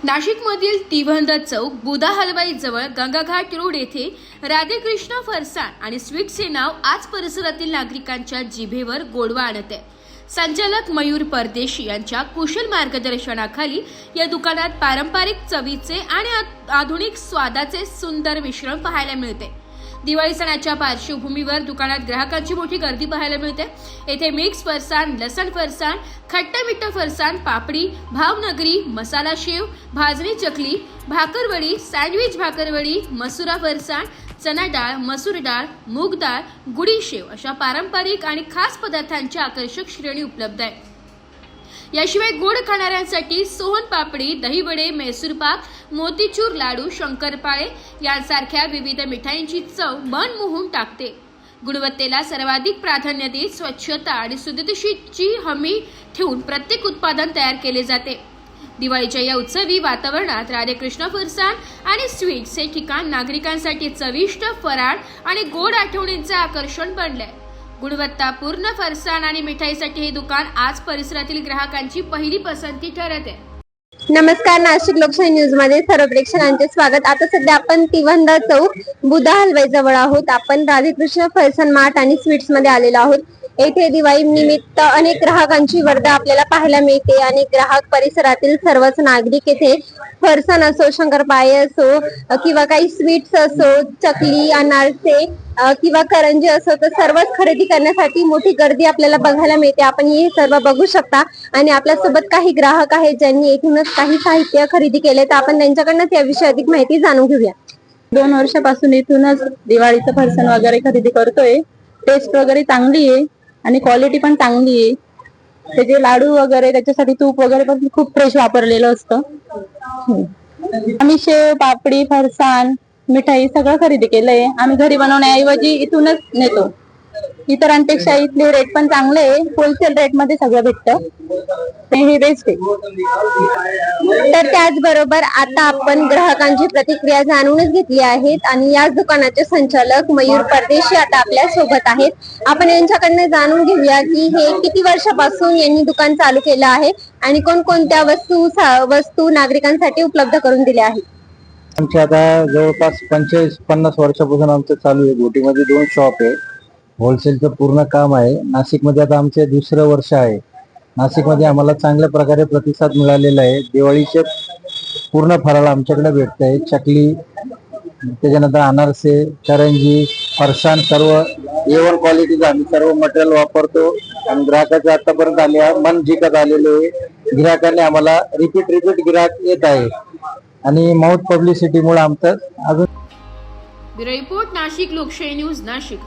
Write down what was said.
नाशिकमधील तिवंद चौक बुधा हलवाई जवळ गंगाघाट रोड येथे राधेकृष्ण फरसाण आणि स्वीट्सचे नाव आज परिसरातील नागरिकांच्या जिभेवर गोडवा आणत आहे। संचालक मयूर परदेशी यांच्या कुशल मार्गदर्शनाखाली या दुकानात पारंपरिक चवीचे आणि आधुनिक स्वादाचे सुंदर मिश्रण पाहायला मिळते। दिवाळी सणाच्या पार्श्वभूमीवर दुकानात ग्राहकांची मोठी गर्दी पाहायला मिळते। येथे मिक्स फरसाण, लसण फरसाण, खट्टा मिठा फरसाण, पापडी, भावनगरी, मसाला शेव, भाजणी चकली, भाकरवडी, सँडविच भाकरवडी, मसुरा फरसाण, चना डाळ, मसूर डाळ, मूग डाळ, गुडी शेव अशा पारंपरिक आणि खास पदार्थांची आकर्षक श्रेणी उपलब्ध आहे। याशिवाय गोड खाणाऱ्यांसाठी सोहन पापडी, दहीवडे, मैसूर पाक, मोतीचूर लाडू, शंकरपाळे यांसारख्या विविध मिठाईंची चव मन मोहून टाकते। गुणवत्तेला सर्वाधिक प्राधान्य देत स्वच्छता आणि शुद्धतेची हमी ठेवून प्रत्येक उत्पादन तयार केले जाते। दिवाळीच्या या उत्सवी वातावरणात राधेकृष्ण फरसाण आणि स्वीट्स हे ठिकाण नागरिकांसाठी चविष्ट, फराळ आणि गोड आठवणींचे आकर्षण बनले। गुणवत्तापूर्ण फरसाण आणि मिठाईसाठी हे दुकान आज परिसरातील ग्राहकांची पहिली पसंती ठरत आहे। नमस्कार, नाशिक लोकशाही न्यूज मध्ये सर्व प्रेक्षकांचे स्वागत। आता सध्या आपण तिवंद चौक बुधा हलवाई जवळ आहोत। आपण राधेकृष्ण फरसाण मार्ट आणि स्वीट्स मध्ये आलेलो आहोत। येथे दिवाळी निमित्त अनेक ग्राहकांची वर्दळ आपल्याला पाहायला मिळते। अनेक ग्राहक परिसरातील सर्वच नागरिक येथे फरसाण असो, शंकरपाळे असो किंवा काही स्वीट्स असो, चकली, अनारसे किंवा करंजी असो, तर सर्वच खरेदी करण्यासाठी मोठी गर्दी आपल्याला बघायला मिळते। आपण हे सर्व बघू शकता आणि आपल्या सोबत काही ग्राहक आहेत ज्यांनी येथूनच काही साहित्य खरेदी केले, तर आपण त्यांच्याकडनं याविषयी अधिक माहिती जाणून घेऊया। 2 वर्षापासून इथूनच दिवाळीचं फरसाण वगैरे खरेदी करतोय। टेस्ट वगैरे चांगली आहे आणि क्वालिटी पण चांगली आहे। त्याचे लाडू वगैरे, त्याच्यासाठी तूप वगैरे पण खूप फ्रेश वापरलेलं असतं। आम्ही शेव, पापडी, फरसाण, मिठाई सगळं खरेदी केलंय। आम्ही घरी बनवण्याऐवजी इथूनच नेतो। इतरांपेक्षा इथले रेट पण चांगले आहे, होलसेल रेट मध्ये सगळं भेटतं, हे बेस्ट आहे। तर त्याचबरोबर आता आपण ग्राहकांची प्रतिक्रिया जाणूनच घेतली आहेत आणि याच दुकानाचे संचालक मयूर परदेशी आता आपल्या सोबत आहेत। आपण यांच्याकडनं जाणून घेऊया की हे किती वर्षापासून यांनी दुकान चालू केलं आहे आणि कोणकोणत्या वस्तू नागरिकांसाठी उपलब्ध करून दिल्या आहेत। आमचे आता जवळपास 45-50 वर्षापासून आमचं चालू आहे। घोटीमध्ये 2 शॉप आहे, होलसेलचं पूर्ण काम आहे। नाशिकमध्ये आता आमचे 2रं वर्ष आहे। नाशिकमध्ये आम्हाला चांगल्या प्रकारे प्रतिसाद मिळालेला आहे। दिवाळीचे पूर्ण फराळ आमच्याकडे भेटत आहे। चकली, त्याच्यानंतर अनारसे, करंजी, फरसाण सर्व A1 क्वालिटीचं आम्ही सर्व मटेरियल वापरतो आणि ग्राहकाचे आतापर्यंत आम्ही मन जिंकत आलेलो आहे। गिराहकांनी आम्हाला रिपीट गिराहक येत आहे आणि माउथ पब्लिसिटीमुळे आमचं अजून। ब्युरो रिपोर्ट, नाशिक लोकशाही न्यूज, नाशिक।